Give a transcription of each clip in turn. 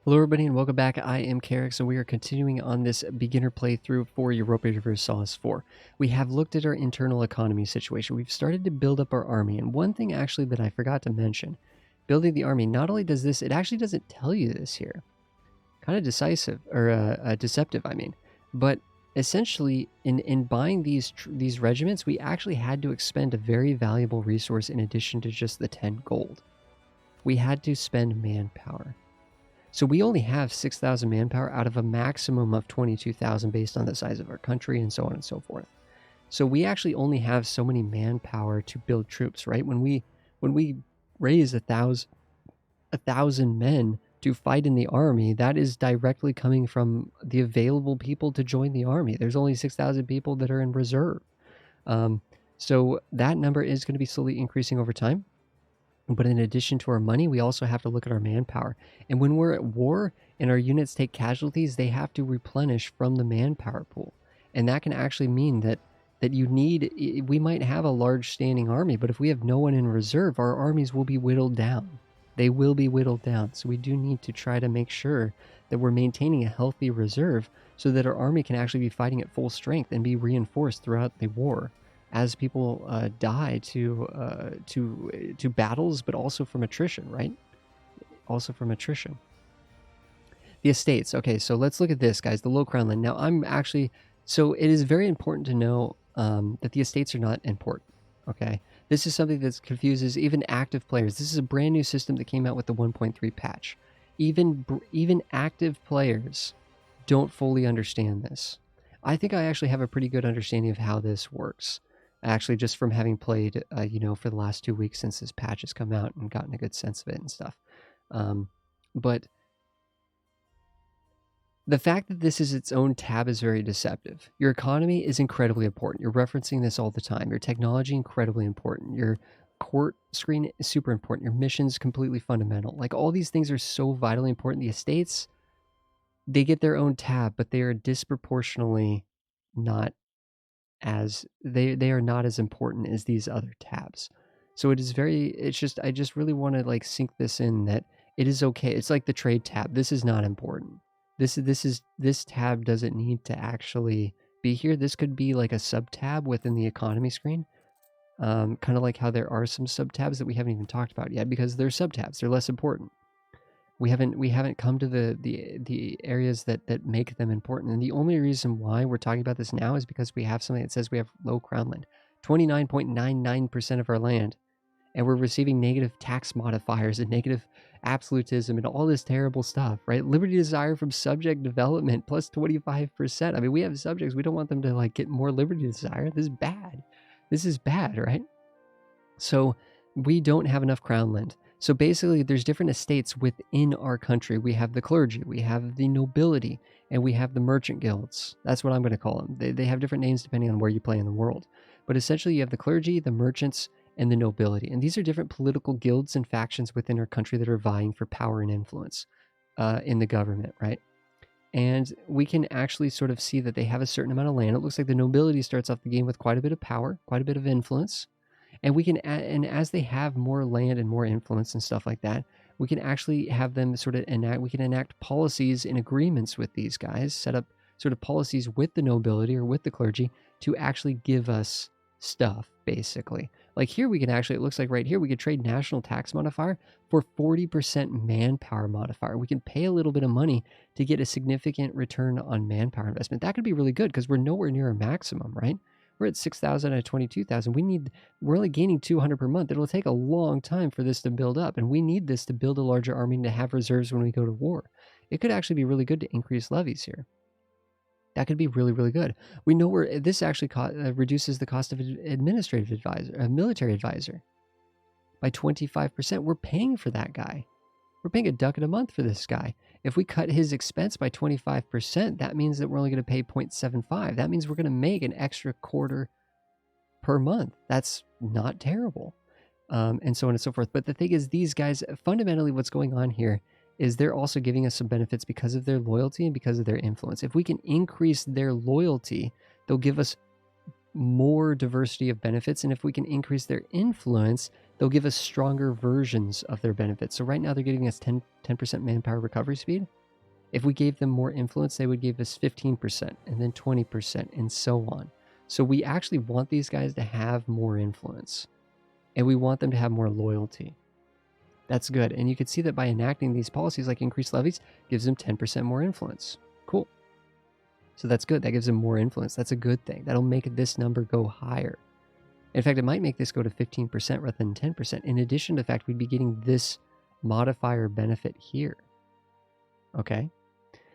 Hello everybody and welcome back. I am Carrick, and we are continuing on this beginner playthrough for Europa Universalis 4. We have looked at our internal economy situation. We've started to build up our army, and one thing actually that I forgot to mention, building the army, not only does this, it actually doesn't tell you this here. Kind of decisive, or deceptive, I mean. But essentially, in buying these regiments, we actually had to expend a very valuable resource in addition to just the 10 gold. We had to spend manpower. So we only have 6,000 manpower out of a maximum of 22,000 based on the size of our country and so on and so forth. So we actually only have so many manpower to build troops, right? When we raise 1,000 men to fight in the army, that is directly coming from the available people to join the army. There's only 6,000 people that are in reserve. So that number is going to be slowly increasing over time. But in addition to our money, we also have to look at our manpower. And when we're at war and our units take casualties, they have to replenish from the manpower pool. And that can actually mean that we might have a large standing army, but if we have no one in reserve, our armies will be whittled down. They will be whittled down. So we do need to try to make sure that we're maintaining a healthy reserve so that our army can actually be fighting at full strength and be reinforced throughout the war as people die to battles, but also from attrition, right? Also from attrition. The estates. Okay, so let's look at this, guys. The low crown land. Now, so it is very important to know that the estates are not important. Okay, this is something that confuses even active players. This is a brand new system that came out with the 1.3 patch. Even active players don't fully understand this. I think I actually have a pretty good understanding of how this works. Actually, just from having played, for the last 2 weeks since this patch has come out and gotten a good sense of it and stuff. But the fact that this is its own tab is very deceptive. Your economy is incredibly important. You're referencing this all the time. Your technology, incredibly important. Your court screen is super important. Your mission's completely fundamental. Like, all these things are so vitally important. The estates, they get their own tab, but they are disproportionately not as they are not as important as these other tabs. So I just really want to like sink this in that it is okay. It's like the trade tab. This is not important. This tab doesn't need to actually be here. This could be like a sub tab within the economy screen. Kind of like how there are some sub tabs that we haven't even talked about yet because they're sub tabs. They're less important. We haven't come to the areas that make them important. And the only reason why we're talking about this now is because we have something that says we have low crown land. 29.99% of our land. And we're receiving negative tax modifiers and negative absolutism and all this terrible stuff, right? Liberty desire from subject development plus 25%. I mean, we have subjects. We don't want them to like get more liberty desire. This is bad. This is bad, right? So we don't have enough crown land. So basically, there's different estates within our country. We have the clergy, we have the nobility, and we have the merchant guilds. That's what I'm going to call them. They have different names depending on where you play in the world. But essentially, you have the clergy, the merchants, and the nobility. And these are different political guilds and factions within our country that are vying for power and influence in the government, right? And we can actually sort of see that they have a certain amount of land. It looks like the nobility starts off the game with quite a bit of power, quite a bit of influence. And and as they have more land and more influence and stuff like that, we can actually have them we can enact policies and agreements with these guys, set up sort of policies with the nobility or with the clergy to actually give us stuff, basically. Like here we can actually, it looks like right here, we could trade national tax modifier for 40% manpower modifier. We can pay a little bit of money to get a significant return on manpower investment. That could be really good because we're nowhere near a maximum, right? We're at 6,000 out of 22,000. We're only gaining 200 per month. It'll take a long time for this to build up, and we need this to build a larger army and to have reserves when we go to war. It could actually be really good to increase levies here. That could be really, really good. We know where this actually reduces the cost of administrative advisor, a military advisor, by 25%. We're paying for that guy. We're paying $1 a month for this guy. If we cut his expense by 25%, that means that we're only going to pay 0.75. That means we're going to make an extra quarter per month. That's not terrible. And so on and so forth. But the thing is, these guys, fundamentally what's going on here is they're also giving us some benefits because of their loyalty and because of their influence. If we can increase their loyalty, they'll give us more diversity of benefits. And if we can increase their influence, They'll give us stronger versions of their benefits. So right now they're giving us 10% manpower recovery speed. If we gave them more influence, they would give us 15% and then 20% and so on. So we actually want these guys to have more influence, and we want them to have more loyalty. That's good. And you can see that by enacting these policies like increased levies gives them 10% more influence. Cool. So that's good. That gives them more influence. That's a good thing. That'll make this number go higher. In fact, it might make this go to 15% rather than 10%. In addition to the fact we'd be getting this modifier benefit here. Okay?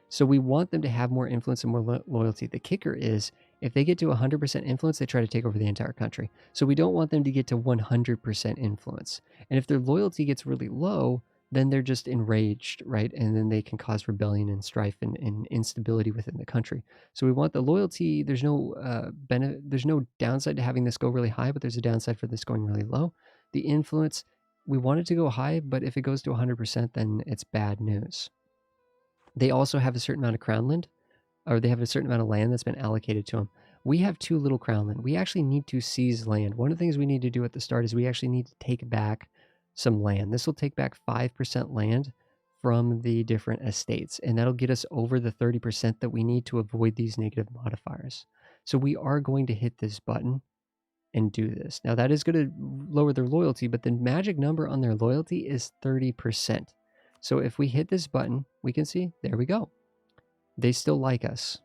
So we want them to have more influence and more loyalty. The kicker is if they get to 100% influence, they try to take over the entire country. So we don't want them to get to 100% influence. And if their loyalty gets really low, then they're just enraged, right? And then they can cause rebellion and strife and instability within the country. So we want the loyalty. There's no there's no downside to having this go really high, but there's a downside for this going really low. The influence, we want it to go high, but if it goes to 100%, then it's bad news. They also have a certain amount of crown land, or they have a certain amount of land that's been allocated to them. We have too little crown land. We actually need to seize land. One of the things we need to do at the start is we actually need to take back some land. This will take back 5% land from the different estates, and that'll get us over the 30% that we need to avoid these negative modifiers. So we are going to hit this button and do this. Now that is going to lower their loyalty, but the magic number on their loyalty is 30%. So if we hit this button, we can see, there we go. They still like us.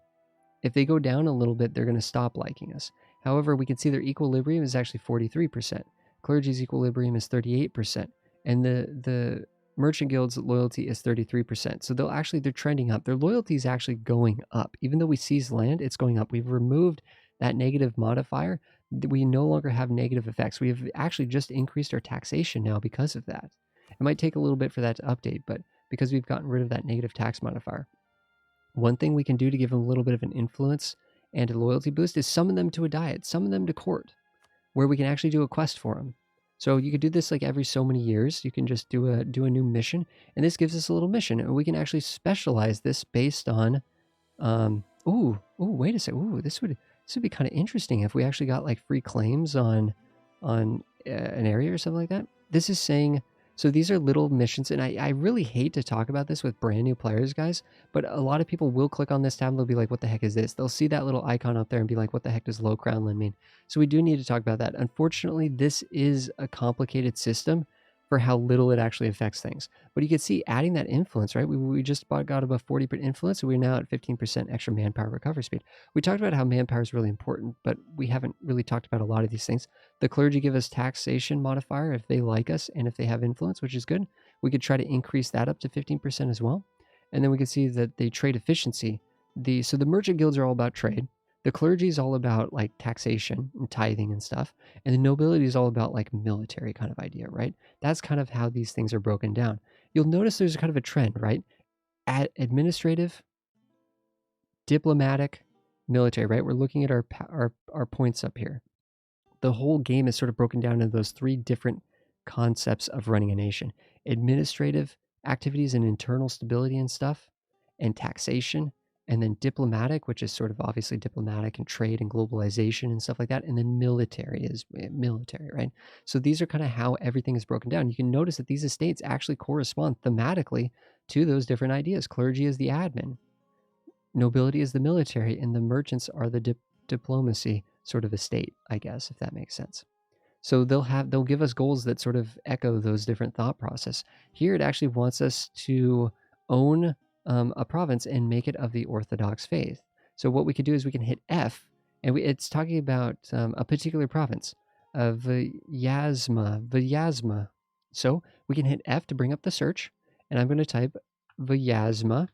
If they go down a little bit, they're going to stop liking us. However, we can see their equilibrium is actually 43%. Clergy's equilibrium is 38%. And the merchant guild's loyalty is 33%. So they're trending up. Their loyalty is actually going up. Even though we seize land, it's going up. We've removed that negative modifier. We no longer have negative effects. We have actually just increased our taxation now because of that. It might take a little bit for that to update, but because we've gotten rid of that negative tax modifier. One thing we can do to give them a little bit of an influence and a loyalty boost is summon them to a diet, summon them to court, where we can actually do a quest for them. So you could do this like every so many years. You can just do a new mission, and this gives us a little mission, and we can actually specialize this based on, wait a second, this would be kind of interesting if we actually got like free claims on an area or something like that. This is saying. So these are little missions, and I really hate to talk about this with brand new players, guys, but a lot of people will click on this tab and they'll be like, what the heck is this? They'll see that little icon up there and be like, what the heck does low crown land mean? So we do need to talk about that. Unfortunately, this is a complicated system for how little it actually affects things. But you can see adding that influence, right? We just got above 40% influence, so we're now at 15% extra manpower recovery speed. We talked about how manpower is really important, but we haven't really talked about a lot of these things. The clergy give us taxation modifier if they like us and if they have influence, which is good. We could try to increase that up to 15% as well. And then we can see that the trade efficiency, so the merchant guilds are all about trade. The clergy is all about like taxation and tithing and stuff. And the nobility is all about like military kind of idea, right? That's kind of how these things are broken down. You'll notice there's kind of a trend, right? At administrative, diplomatic, military, right? We're looking at our points up here. The whole game is sort of broken down into those three different concepts of running a nation: administrative activities and internal stability and stuff, and taxation, and then diplomatic, which is sort of obviously diplomatic and trade and globalization and stuff like that, and then military is military, right? So these are kind of how everything is broken down. You can notice that these estates actually correspond thematically to those different ideas. Clergy is the admin, nobility is the military, and the merchants are the diplomacy sort of estate, I guess, if that makes sense. So they'll give us goals that sort of echo those different thought process. Here it actually wants us to own a province and make it of the Orthodox faith. So what we could do is we can hit F, and it's talking about a particular province, Vyazma. So we can hit F to bring up the search, and I'm going to type Vyazma,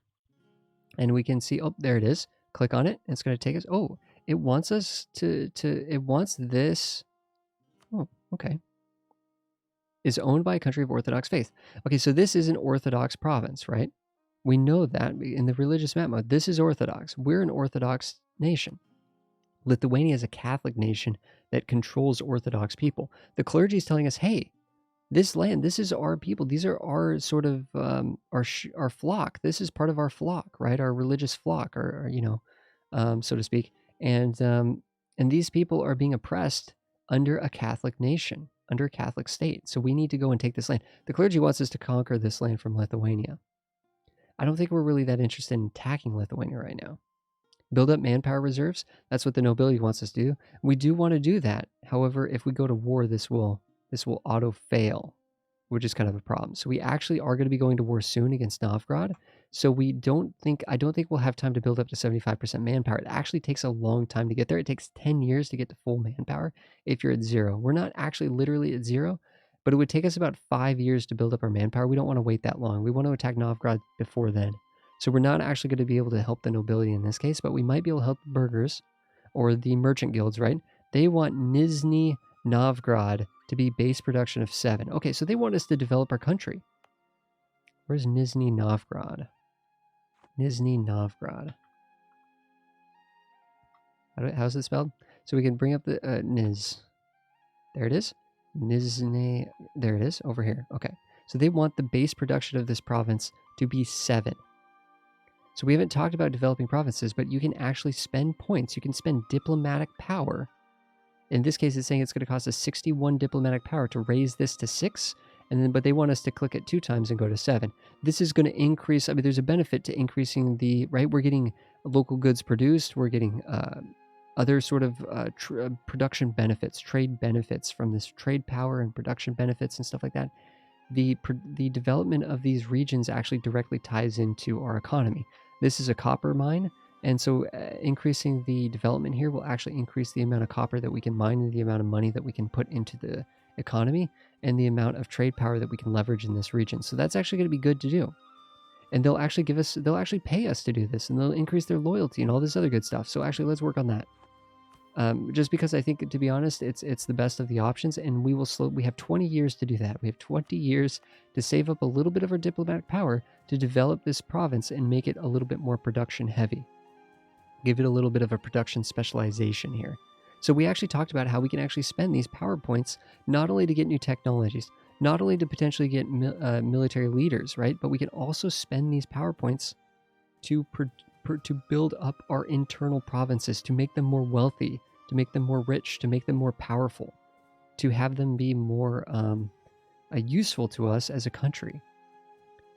and we can see, oh, there it is. Click on it, and it's going to take us, oh, it wants us it wants this, oh, okay, is owned by a country of Orthodox faith. Okay, so this is an Orthodox province, right? We know that in the religious map mode. This is Orthodox. We're an Orthodox nation. Lithuania is a Catholic nation that controls Orthodox people. The clergy is telling us, hey, this land, this is our people. These are our sort of, our flock. This is part of our flock, right? Our religious flock, or so to speak. And these people are being oppressed under a Catholic nation, under a Catholic state. So we need to go and take this land. The clergy wants us to conquer this land from Lithuania. I don't think we're really that interested in attacking Lithuania right now. Build up manpower reserves. That's what the nobility wants us to do. We do want to do that. However, if we go to war, this will auto fail, which is kind of a problem. So we actually are going to be going to war soon against Novgorod. So I don't think we'll have time to build up to 75% manpower. It actually takes a long time to get there. It takes 10 years to get to full manpower if you're at 0. We're not actually literally at 0, but it would take us about 5 years to build up our manpower. We don't want to wait that long. We want to attack Novgorod before then. So we're not actually going to be able to help the nobility in this case, but we might be able to help the burghers or the merchant guilds, right? They want Nizhny Novgorod to be base production of 7. Okay, so they want us to develop our country. Where's Nizhny Novgorod? Nizhny Novgorod. How's it spelled? So we can bring up the Niz. There it is. Nizhny. There it is, over here. Okay. So they want the base production of this province to be 7. So we haven't talked about developing provinces, but you can actually spend points. You can spend diplomatic power. In this case, it's saying it's going to cost us 61 diplomatic power to raise this to 6, but they want us to click it 2 times and go to 7. This is going to increase. I mean, there's a benefit to increasing the, right? We're getting local goods produced. We're getting other sort of production benefits, trade benefits from this trade power and production benefits and stuff like that. The development of these regions actually directly ties into our economy. This is a copper mine, and so increasing the development here will actually increase the amount of copper that we can mine and the amount of money that we can put into the economy and the amount of trade power that we can leverage in this region. So that's actually going to be good to do. And they'll actually pay us to do this, and they'll increase their loyalty and all this other good stuff. So actually, let's work on that. Just because I think, to be honest, it's the best of the options, and we have 20 years to do that. We have 20 years to save up a little bit of our diplomatic power to develop this province and make it a little bit more production heavy. Give it a little bit of a production specialization here. So we actually talked about how we can actually spend these power points not only to get new technologies, not only to potentially get military leaders, right? But we can also spend these power points to build up our internal provinces, to make them more wealthy, to make them more rich, to make them more powerful, to have them be more useful to us as a country.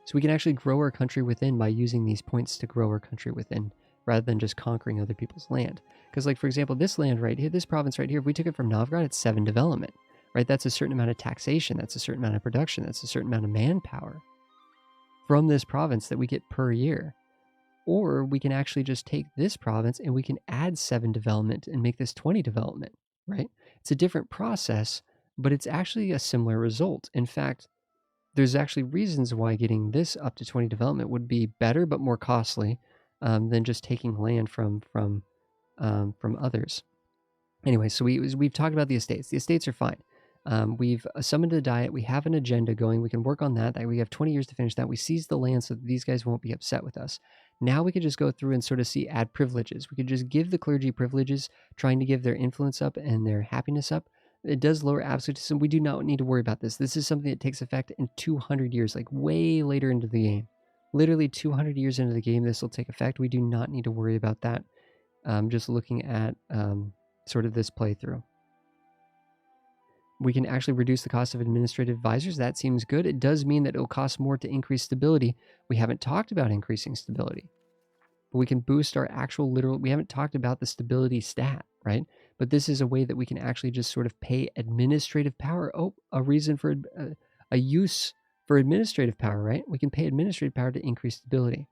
So we can actually grow our country within by using these points to grow our country within, rather than just conquering other people's land. Because, like, for example, this land right here, this province right here, if we took it from Novgorod, it's 7 development, right? That's a certain amount of taxation, that's a certain amount of production, that's a certain amount of manpower from this province that we get per year. Or we can actually just take this province and we can add 7 development and make this 20 development, right? It's a different process, but it's actually a similar result. In fact, there's actually reasons why getting this up to 20 development would be better but more costly than just taking land from others. Anyway, so we've talked about the estates. The estates are fine. We've summoned a diet. We have an agenda going. We can work on that. We have 20 years to finish that. We seized the land so that these guys won't be upset with us. Now we could just go through and sort of add privileges. We could just give the clergy privileges, trying to give their influence up and their happiness up. It does lower absolutism. We do not need to worry about this. This is something that takes effect in 200 years, like way later into the game. Literally 200 years into the game, this will take effect. We do not need to worry about that. Just looking at sort of this playthrough. We can actually reduce the cost of administrative advisors. That seems good. It does mean that it will cost more to increase stability. We haven't talked about increasing stability. But we can boost our actual literal... We haven't talked about the stability stat, right? But this is a way that we can actually just sort of pay administrative power. Oh, a reason for... a use for administrative power, right? We can pay administrative power to increase stability.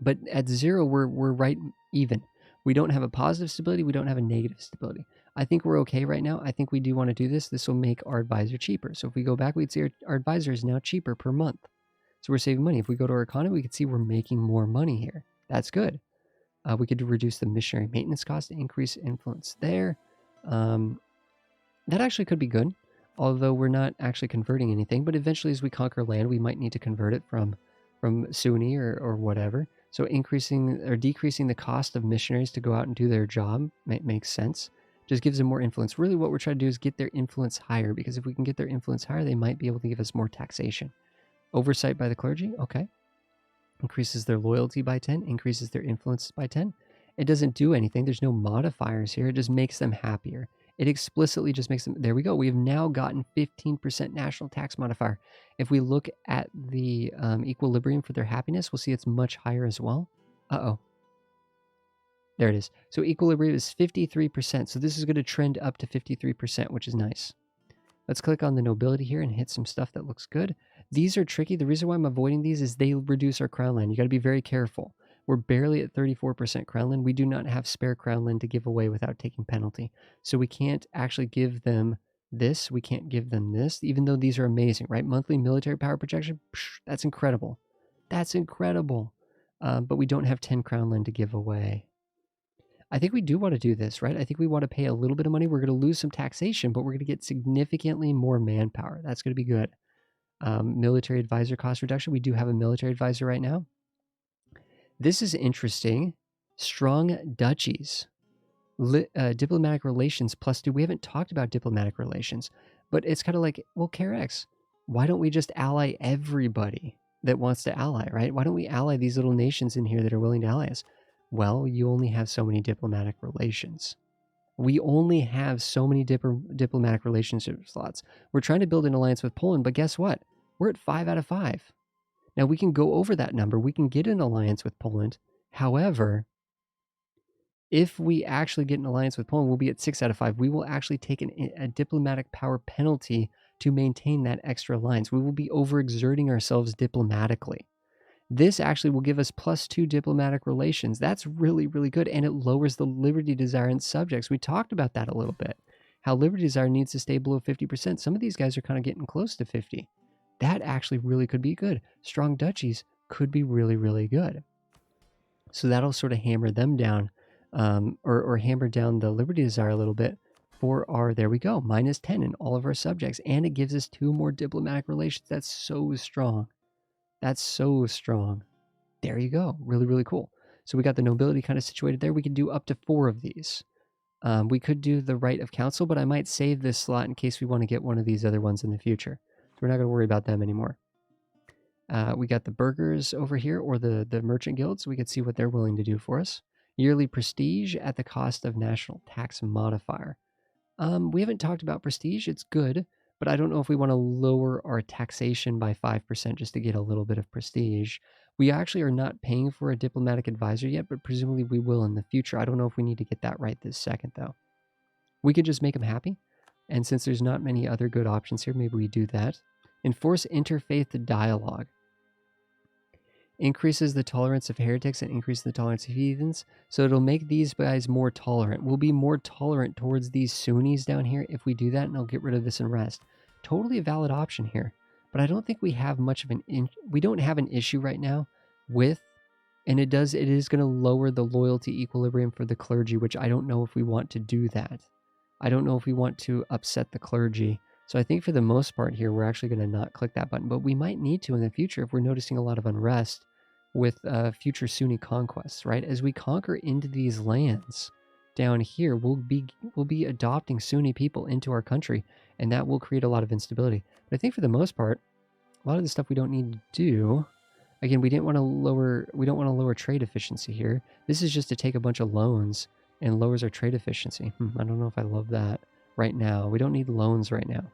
But at 0, we're right even. We don't have a positive stability. We don't have a negative stability. I think we're okay right now. I think we do want to do this. This will make our advisor cheaper. So if we go back, we'd see our advisor is now cheaper per month. So we're saving money. If we go to our economy, we can see we're making more money here. That's good. We could reduce the missionary maintenance cost to increase influence there. That actually could be good, although we're not actually converting anything. But eventually, as we conquer land, we might need to convert it from Sunni or whatever. So increasing or decreasing the cost of missionaries to go out and do their job makes sense. Just gives them more influence. Really what we're trying to do is get their influence higher, because if we can get their influence higher, they might be able to give us more taxation. Oversight by the clergy, okay. Increases their loyalty by 10, increases their influence by 10. It doesn't do anything. There's no modifiers here. It just makes them happier. It explicitly just makes them, there we go. We have now gotten 15% national tax modifier. If we look at the equilibrium for their happiness, we'll see it's much higher as well. Uh-oh. There it is. So equilibrium is 53%. So this is going to trend up to 53%, which is nice. Let's click on the nobility here and hit some stuff that looks good. These are tricky. The reason why I'm avoiding these is they reduce our crown land. You got to be very careful. We're barely at 34% crown land. We do not have spare crown land to give away without taking penalty. So we can't actually give them this. We can't give them this, even though these are amazing, right? Monthly military power projection, that's incredible. That's incredible. But we don't have 10 crown land to give away. I think we do want to do this, right? I think we want to pay a little bit of money. We're going to lose some taxation, but we're going to get significantly more manpower. That's going to be good. Military advisor cost reduction. We do have a military advisor right now. This is interesting. Strong duchies. Diplomatic relations +2. We haven't talked about diplomatic relations, but it's kind of like, well, CareX, why don't we just ally everybody that wants to ally, right? Why don't we ally these little nations in here that are willing to ally us? Well, you only have so many diplomatic relations. We only have so many diplomatic relationship slots. We're trying to build an alliance with Poland, but guess what? We're at 5 out of 5. Now, we can go over that number. We can get an alliance with Poland. However, if we actually get an alliance with Poland, we'll be at 6 out of 5. We will actually take a diplomatic power penalty to maintain that extra alliance. We will be overexerting ourselves diplomatically. This actually will give us +2 diplomatic relations. That's really, really good, and it lowers the liberty desire in subjects. We talked about that a little bit, how liberty desire needs to stay below 50%. Some of these guys are kind of getting close to 50. That actually really could be good. Strong duchies could be really, really good. So that'll sort of hammer them down, or hammer down the liberty desire a little bit for our, there we go, -10 in all of our subjects, and it gives us 2 more diplomatic relations. That's so strong. That's so strong. There you go. Really, really cool. So we got the nobility kind of situated there. We could do up to 4 of these. We could do the right of council, but I might save this slot in case we want to get one of these other ones in the future. So we're not going to worry about them anymore. We got the burghers over here, or the merchant guilds. We could see what they're willing to do for us. Yearly prestige at the cost of national tax modifier. We haven't talked about prestige. It's good, but I don't know if we want to lower our taxation by 5% just to get a little bit of prestige. We actually are not paying for a diplomatic advisor yet, but presumably we will in the future. I don't know if we need to get that right this second, though. We could just make them happy, and since there's not many other good options here, maybe we do that. Enforce interfaith dialogue. Increases the tolerance of heretics and increases the tolerance of heathens. So it'll make these guys more tolerant. We'll be more tolerant towards these Sunnis down here if we do that, and I'll get rid of this and rest. Totally a valid option here. But I don't think we have much of we don't have an issue right now with, and it is going to lower the loyalty equilibrium for the clergy, which I don't know if we want to do that. I don't know if we want to upset the clergy. So I think for the most part here, we're actually going to not click that button, but we might need to in the future if we're noticing a lot of unrest with future Sunni conquests, right? As we conquer into these lands down here, we'll be adopting Sunni people into our country, and that will create a lot of instability. But I think for the most part, a lot of the stuff we don't need to do. Again, we don't want to lower trade efficiency here. This is just to take a bunch of loans and lowers our trade efficiency. I don't know if I love that. Right now, we don't need loans right now.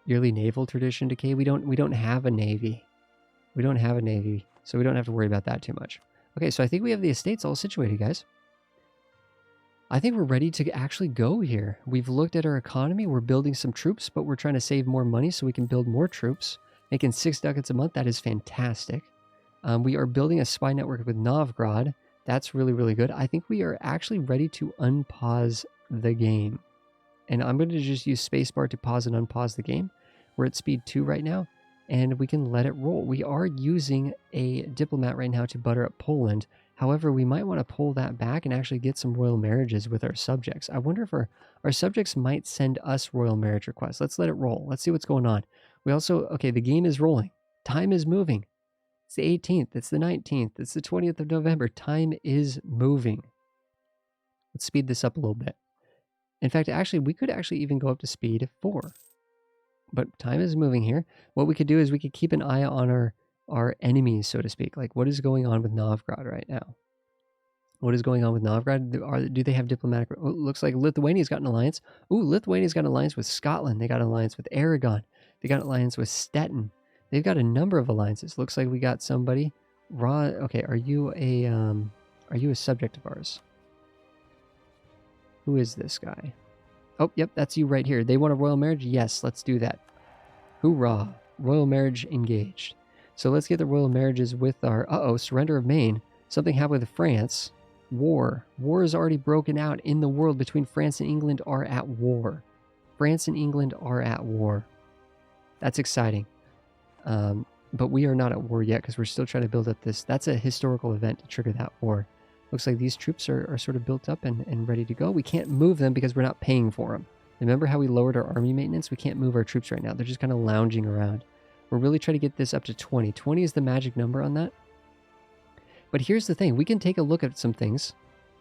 Yearly naval tradition decay. We don't have a navy. We don't have a navy, so we don't have to worry about that too much. Okay, so I think we have the estates all situated, guys. I think we're ready to actually go here. We've looked at our economy. We're building some troops, but we're trying to save more money so we can build more troops. Making 6 ducats a month. That is fantastic. We are building a spy network with Novgorod. That's really, really good. I think we are actually ready to unpause the game. And I'm going to just use spacebar to pause and unpause the game. We're at speed 2 right now, and we can let it roll. We are using a diplomat right now to butter up Poland. However, we might want to pull that back and actually get some royal marriages with our subjects. I wonder if our subjects might send us royal marriage requests. Let's let it roll. Let's see what's going on. We also, okay, the game is rolling. Time is moving. It's the 18th. It's the 19th. It's the 20th of November. Time is moving. Let's speed this up a little bit. In fact, actually, we could actually even go up to speed 4. But time is moving here. What we could do is we could keep an eye on our enemies, so to speak. Like, what is going on with Novgorod right now? What is going on with Novgorod? Do they have diplomatic? Oh, looks like Lithuania's got an alliance. Ooh, Lithuania's got an alliance with Scotland. They got an alliance with Aragon. They got an alliance with Stettin. They've got a number of alliances. Looks like we got somebody. Okay, are you a subject of ours? Who is this guy? Oh, yep, that's you right here. They want a royal marriage? Yes, let's do that. Hoorah! Royal marriage engaged. So let's get the royal marriages with our... surrender of Maine. Something happened with France. War. War is already broken out in the world between France and England are at war. France and England are at war. That's exciting. But we are not at war yet because we're still trying to build up this. That's a historical event to trigger that war. Looks like these troops are sort of built up and ready to go. We can't move them because we're not paying for them. Remember how we lowered our army maintenance? We can't move our troops right now. They're just kind of lounging around. We're really trying to get this up to 20. 20 is the magic number on that. But here's the thing. We can take a look at some things.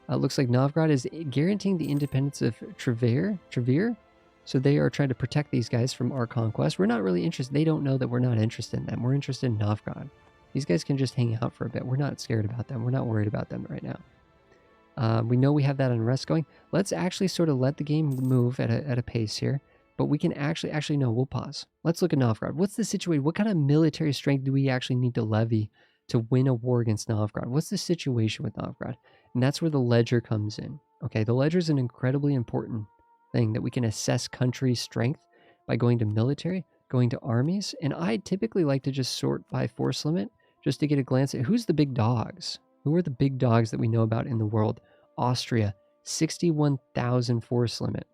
Looks like Novgorod is guaranteeing the independence of Trevir. So they are trying to protect these guys from our conquest. We're not really interested. They don't know that we're not interested in them. We're interested in Novgorod. These guys can just hang out for a bit. We're not scared about them. We're not worried about them right now. We know we have that unrest going. Let's actually sort of let the game move at a pace here. But we can actually no, we'll pause. Let's look at Novgorod. What's the situation? What kind of military strength do we actually need to levy to win a war against Novgorod? What's the situation with Novgorod? And that's where the ledger comes in. Okay, the ledger is an incredibly important thing that we can assess country strength by going to military, going to armies. And I typically like to just sort by force limit just to get a glance at who's the big dogs. Who are the big dogs that we know about in the world? Austria, 61,000 force limit.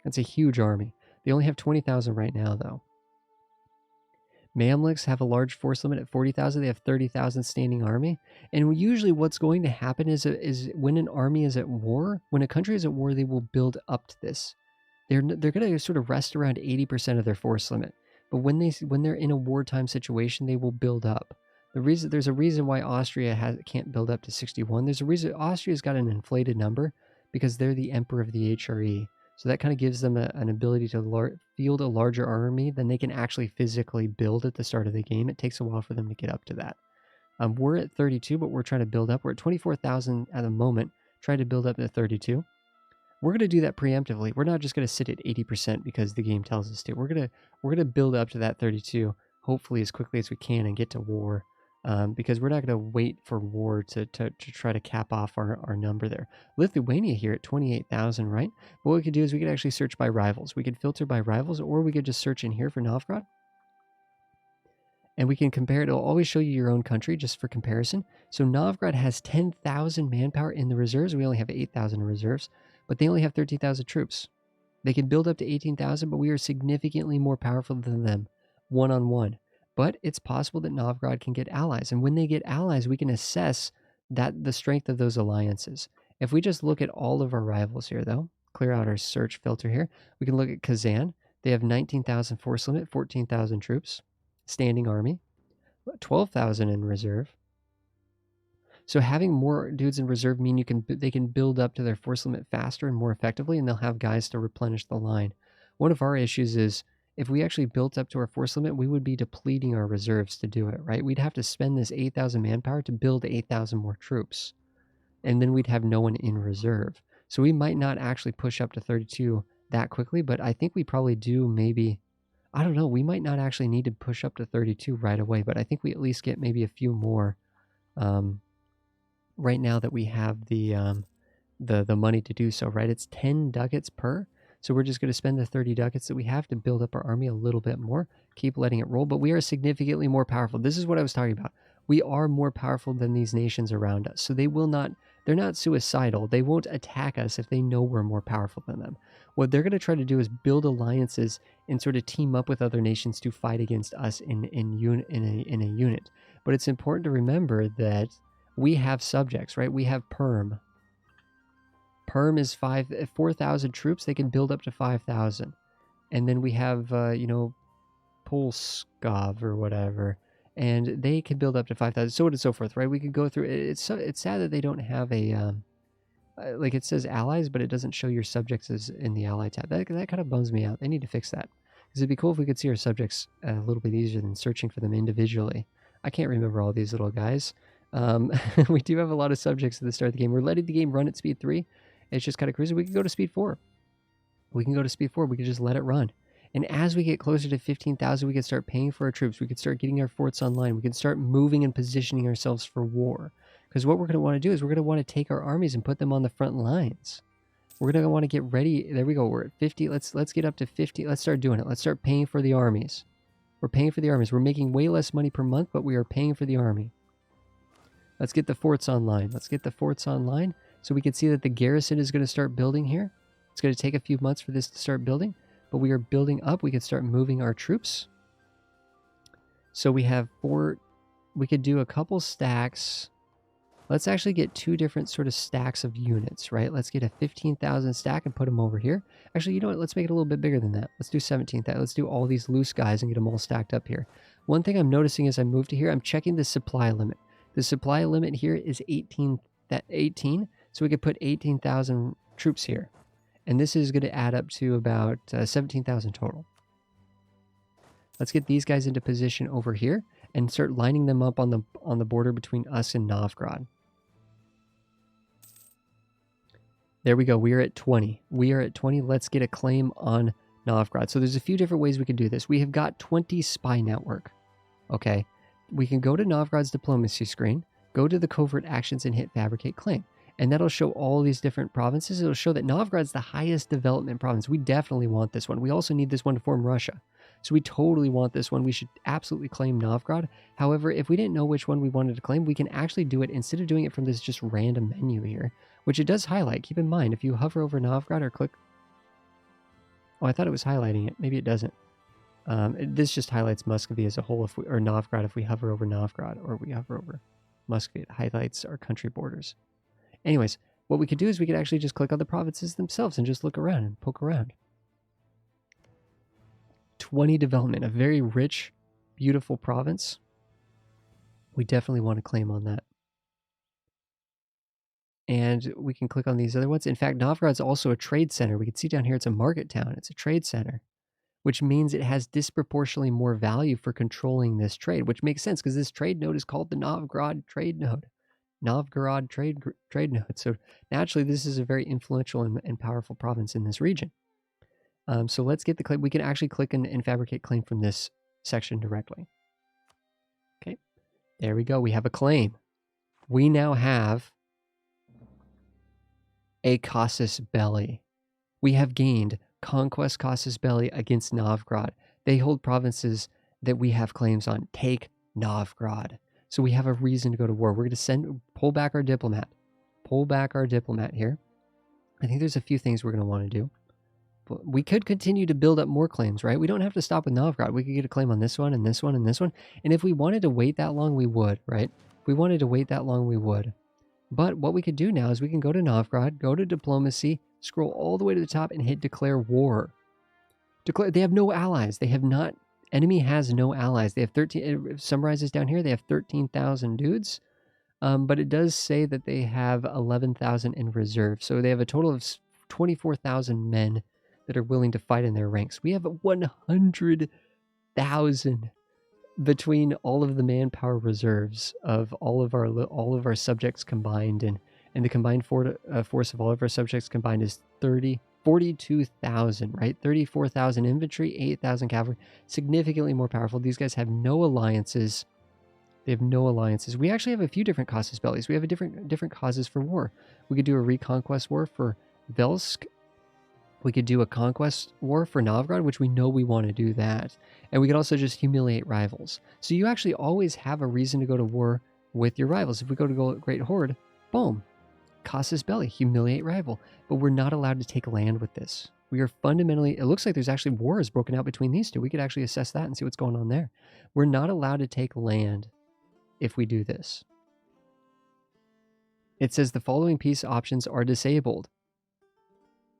That's a huge army. They only have 20,000 right now, though. Mamluks have a large force limit at 40,000. They have 30,000 standing army. And usually what's going to happen is when an army is at war, when a country is at war, they will build up to this. They're going to sort of rest around 80% of their force limit. But when they're in a wartime situation, they will build up. There's a reason why Austria can't build up to 61. There's a reason Austria's got an inflated number because they're the emperor of the HRE. So that kind of gives them an ability to field a larger army than they can actually physically build at the start of the game. It takes a while for them to get up to that. We're at 32, but we're trying to build up. We're at 24,000 at the moment, trying to build up to 32. We're going to do that preemptively. We're not just going to sit at 80% because the game tells us to. We're going to build up to that 32, hopefully as quickly as we can and get to war. Because we're not going to wait for war to try to cap off our number there. Lithuania here at 28,000, right? But what we could do is we could actually search by rivals. We could filter by rivals, or we could just search in here for Novgorod. And we can compare it. It'll always show you your own country just for comparison. So Novgorod has 10,000 manpower in the reserves. We only have 8,000 in reserves, but they only have 13,000 troops. They can build up to 18,000, but we are significantly more powerful than them, one-on-one. But it's possible that Novgorod can get allies. And when they get allies, we can assess the strength of those alliances. If we just look at all of our rivals here, though, clear out our search filter here, we can look at Kazan. They have 19,000 force limit, 14,000 troops, standing army, 12,000 in reserve. So having more dudes in reserve mean they can build up to their force limit faster and more effectively, and they'll have guys to replenish the line. One of our issues is if we actually built up to our force limit, we would be depleting our reserves to do it, right? We'd have to spend this 8,000 manpower to build 8,000 more troops. And then we'd have no one in reserve. So we might not actually push up to 32 that quickly, but I think we probably do maybe, I don't know, we might not actually need to push up to 32 right away, but I think we at least get maybe a few more right now that we have the money to do so, right? It's 10 ducats per. So we're just going to spend the 30 ducats that we have to build up our army a little bit more, keep letting it roll, but we are significantly more powerful. This is what I was talking about. We are more powerful than these nations around us. So they're not suicidal. They won't attack us if they know we're more powerful than them. What they're going to try to do is build alliances and sort of team up with other nations to fight against us in a unit. But it's important to remember that we have subjects, right? We have Perm. Perm is 4,000 troops. They can build up to 5,000. And then we have, Polskov or whatever. And they can build up to 5,000. So on and so forth, right? We could go through. It's sad that they don't have a, like it says allies, but it doesn't show your subjects as in the ally tab. That kind of bums me out. They need to fix that. Because it'd be cool if we could see our subjects a little bit easier than searching for them individually. I can't remember all these little guys. We do have a lot of subjects at the start of the game. We're letting the game run at speed 3. It's just kind of cruising. We can go to speed 4. We can just let it run. And as we get closer to 15,000, we can start paying for our troops. We can start getting our forts online. We can start moving and positioning ourselves for war. Because what we're going to want to do is we're going to want to take our armies and put them on the front lines. We're going to want to get ready. There we go. We're at 50. Let's get up to 50. Let's start doing it. Let's start paying for the armies. We're paying for the armies. We're making way less money per month, but we are paying for the army. Let's get the forts online. Let's get the forts online so we can see that the garrison is going to start building here. It's going to take a few months for this to start building, but we are building up. We can start moving our troops. So we have 4. We could do a couple stacks. Let's actually get 2 different sort of stacks of units, right? Let's get a 15,000 stack and put them over here. Actually, you know what? Let's make it a little bit bigger than that. Let's do 17,000. Let's do all these loose guys and get them all stacked up here. One thing I'm noticing as I move to here, I'm checking the supply limit. The supply limit here is 18, so we could put 18,000 troops here. And this is going to add up to about 17,000 total. Let's get these guys into position over here and start lining them up on the border between us and Novgorod. There we go. We are at 20. We are at 20. Let's get a claim on Novgorod. So there's a few different ways we can do this. We have got 20 spy network. Okay. We can go to Novgorod's diplomacy screen, go to the covert actions and hit fabricate claim. And that'll show all these different provinces. It'll show that Novgorod's the highest development province. We definitely want this one. We also need this one to form Russia. So we totally want this one. We should absolutely claim Novgorod. However, if we didn't know which one we wanted to claim, we can actually do it instead of doing it from this just random menu here, which it does highlight. Keep in mind, if you hover over Novgorod or click... Oh, I thought it was highlighting it. Maybe it doesn't. This just highlights Muscovy as a whole, or Novgorod if we hover over Novgorod, or we hover over Muscovy. It highlights our country borders. Anyways, what we could do is we could actually just click on the provinces themselves and just look around and poke around. 20 development, a very rich, beautiful province. We definitely want to claim on that. And we can click on these other ones. In fact, Novgorod's also a trade center. We can see down here it's a market town. It's a trade center, which means it has disproportionately more value for controlling this trade, which makes sense because this trade node is called the Novgorod trade node. Novgorod trade node. So naturally, this is a very influential and powerful province in this region. So let's get the claim. We can actually click and fabricate claim from this section directly. Okay, there we go. We have a claim. We now have a casus belli. We have gained conquest casus belli against Novgorod. They hold provinces that we have claims on. Take Novgorod. So we have a reason to go to war. We're going to pull back our diplomat. Pull back our diplomat here. I think there's a few things we're going to want to do. But we could continue to build up more claims, right? We don't have to stop with Novgorod. We could get a claim on this one and this one and this one. And if we wanted to wait that long, we would, right? If we wanted to wait that long, we would. But what we could do now is we can go to Novgorod, go to diplomacy, scroll all the way to the top and hit declare war. They have no allies. They have not... Enemy has no allies. They have 13... It summarizes down here. They have 13,000 dudes. But it does say that they have 11,000 in reserve. So they have a total of 24,000 men that are willing to fight in their ranks. We have 100,000 between all of the manpower reserves of all of our subjects combined, and the combined force of all of our subjects combined is 42,000, right? 34,000 infantry, 8,000 cavalry, significantly more powerful. These guys have no alliances. They have no alliances. We actually have a few different casus bellis. We have a different causes for war. We could do a reconquest war for Velsk. We could do a conquest war for Novgorod, which we know we want to do that. And we could also just humiliate rivals. So you actually always have a reason to go to war with your rivals. If we go to Great Horde, boom, casus belli, humiliate rival. But we're not allowed to take land with this. We are fundamentally, it looks like there's actually wars broken out between these two. We could actually assess that and see what's going on there. We're not allowed to take land if we do this. It says the following peace options are disabled.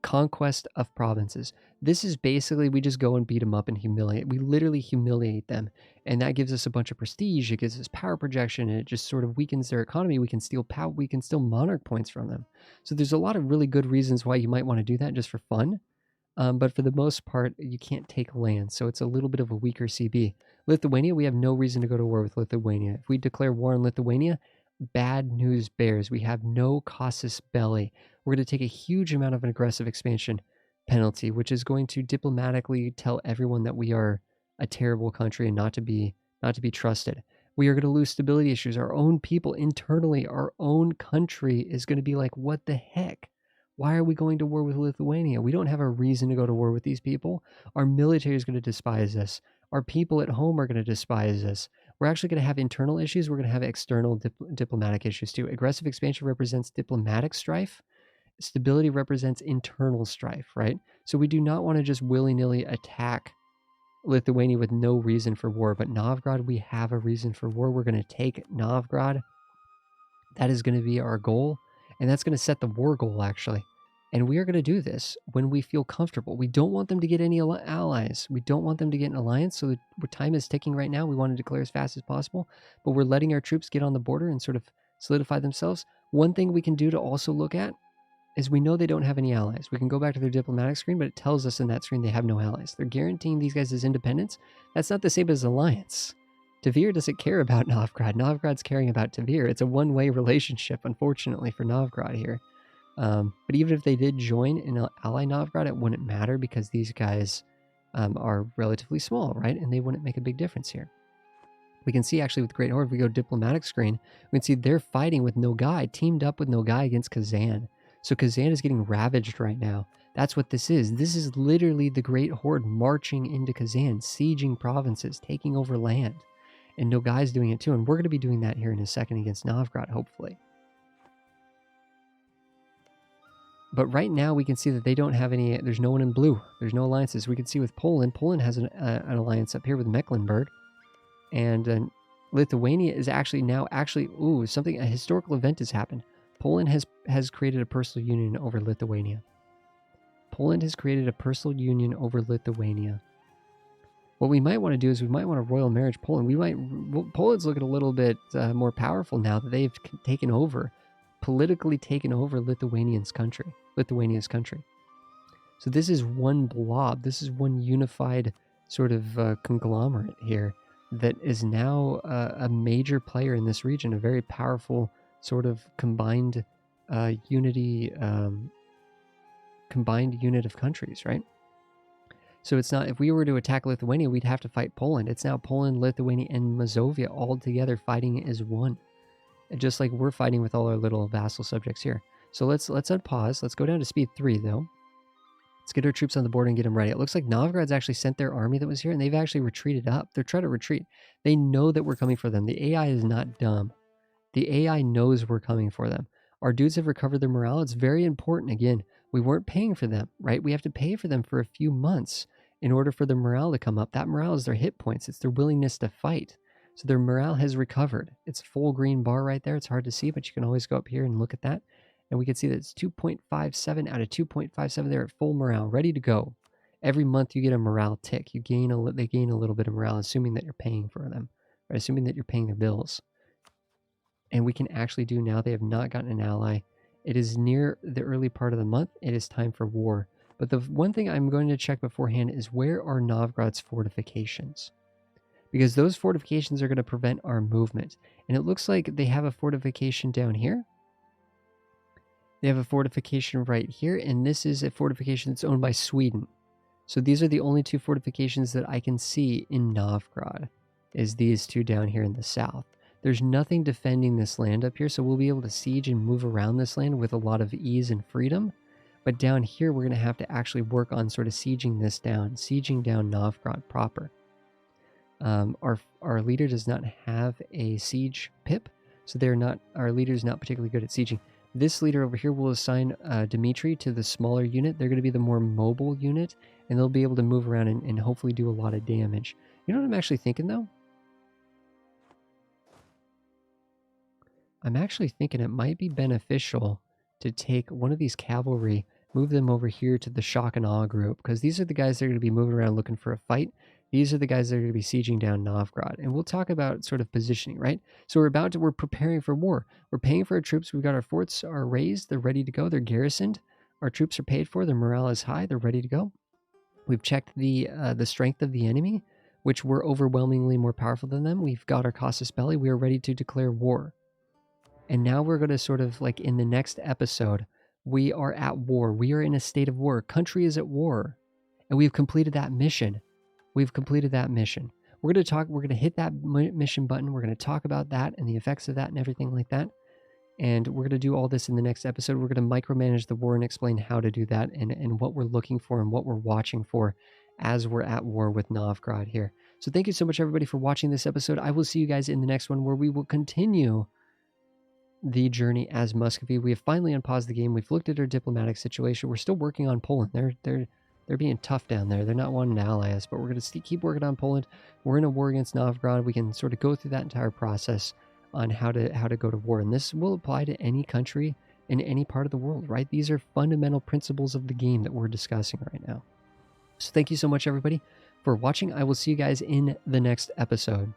Conquest of provinces. This is basically, we just go and beat them up and humiliate. We literally humiliate them. And that gives us a bunch of prestige. It gives us power projection, and it just sort of weakens their economy. We can steal power. We can steal monarch points from them. So there's a lot of really good reasons why you might want to do that just for fun. But for the most part, you can't take land. So it's a little bit of a weaker CB. Lithuania, we have no reason to go to war with Lithuania. If we declare war on Lithuania, bad news bears. We have no casus belli. We're going to take a huge amount of an aggressive expansion penalty, which is going to diplomatically tell everyone that we are a terrible country and not to be trusted. We are going to lose stability issues. Our own people internally, our own country is going to be like, what the heck? Why are we going to war with Lithuania? We don't have a reason to go to war with these people. Our military is going to despise us. Our people at home are going to despise us. We're actually going to have internal issues. We're going to have external diplomatic issues too. Aggressive expansion represents diplomatic strife. Stability represents internal strife, right? So we do not want to just willy-nilly attack Lithuania with no reason for war. But Novgorod, we have a reason for war. We're going to take Novgorod. That is going to be our goal. And that's going to set the war goal, actually. And we are going to do this when we feel comfortable. We don't want them to get any allies. We don't want them to get an alliance. So the time is ticking right now. We want to declare as fast as possible. But we're letting our troops get on the border and sort of solidify themselves. One thing we can do to also look at is we know they don't have any allies. We can go back to their diplomatic screen, but it tells us in that screen they have no allies. They're guaranteeing these guys' independence. That's not the same as alliance. Tavir doesn't care about Novgorod. Novgorod's caring about Tavir. It's a one-way relationship, unfortunately, for Novgorod here. But even if they did join and ally Novgorod, it wouldn't matter because these guys are relatively small, right? And they wouldn't make a big difference here. We can see actually with Great Horde, if we go diplomatic screen, we can see they're fighting with Nogai, teamed up with Nogai against Kazan. So Kazan is getting ravaged right now. That's what this is. This is literally the Great Horde marching into Kazan, sieging provinces, taking over land. And Nogai's doing it too. And we're going to be doing that here in a second against Novgorod, hopefully. But right now we can see that they don't have any, there's no one in blue. There's no alliances. We can see with Poland, Poland has an alliance up here with Mecklenburg. And Lithuania is actually now, a historical event has happened. Poland has created a personal union over Lithuania. Poland has created a personal union over Lithuania. What we might want to do is we might want to royal marriage Poland. Poland's looking a little bit more powerful now that they've politically taken over Lithuania's country. So this is one blob. This is one unified sort of conglomerate here that is now a major player in this region, a very powerful sort of combined unit of countries, right? So it's not, if we were to attack Lithuania, we'd have to fight Poland. It's now Poland, Lithuania, and Muscovy all together fighting as one. Just like we're fighting with all our little vassal subjects here. So let's unpause. Let's go down to speed 3, though. Let's get our troops on the border and get them ready. It looks like Novgorod's actually sent their army that was here, and they've actually retreated up. They're trying to retreat. They know that we're coming for them. The AI is not dumb. The AI knows we're coming for them. Our dudes have recovered their morale. It's very important. Again, we weren't paying for them, right? We have to pay for them for a few months in order for their morale to come up. That morale is their hit points. It's their willingness to fight. So their morale has recovered. It's full green bar right there. It's hard to see, but you can always go up here and look at that. And we can see that it's 2.57 out of 2.57. They're at full morale, ready to go. Every month you get a morale tick. They gain a little bit of morale, assuming that you're paying for them, right? Assuming that you're paying their bills. And we can actually do now. They have not gotten an ally. It is near the early part of the month. It is time for war. But the one thing I'm going to check beforehand is where are Novgorod's fortifications? Because those fortifications are going to prevent our movement. And it looks like they have a fortification down here. They have a fortification right here. And this is a fortification that's owned by Sweden. So these are the only two fortifications that I can see in Novgorod, is these two down here in the south. There's nothing defending this land up here, so we'll be able to siege and move around this land with a lot of ease and freedom. But down here, we're going to have to actually work on sort of sieging down Novgorod proper. Our leader does not have a siege pip, so our leader is not particularly good at sieging. This leader over here will assign Dmitry to the smaller unit. They're going to be the more mobile unit, and they'll be able to move around and hopefully do a lot of damage. You know what I'm actually thinking, though? I'm actually thinking it might be beneficial to take one of these cavalry, move them over here to the shock and awe group, because these are the guys that are going to be moving around looking for a fight. These are the guys that are going to be sieging down Novgorod. And we'll talk about sort of positioning, right? So we're preparing for war. We're paying for our troops. We've got our forts are raised. They're ready to go. They're garrisoned. Our troops are paid for. Their morale is high. They're ready to go. We've checked the strength of the enemy, which we're overwhelmingly more powerful than them. We've got our casus belli. We are ready to declare war. And now we're going to sort of like in the next episode, we are at war. We are in a state of war. Country is at war. And we've completed that mission. We've completed that mission. We're going to hit that mission button. We're going to talk about that and the effects of that and everything like that. And we're going to do all this in the next episode. We're going to micromanage the war and explain how to do that and what we're looking for and what we're watching for as we're at war with Novgorod here. So thank you so much, everybody, for watching this episode. I will see you guys in the next one where we will continue the journey as Muscovy. We have finally unpaused the game. We've looked at our diplomatic situation. We're still working on Poland. They're being tough down there. They're not wanting to ally us, but we're going to keep working on Poland. We're in a war against Novgorod. We can sort of go through that entire process on how to go to war. And this will apply to any country in any part of the world, right? These are fundamental principles of the game that we're discussing right now. So thank you so much, everybody, for watching. I will see you guys in the next episode.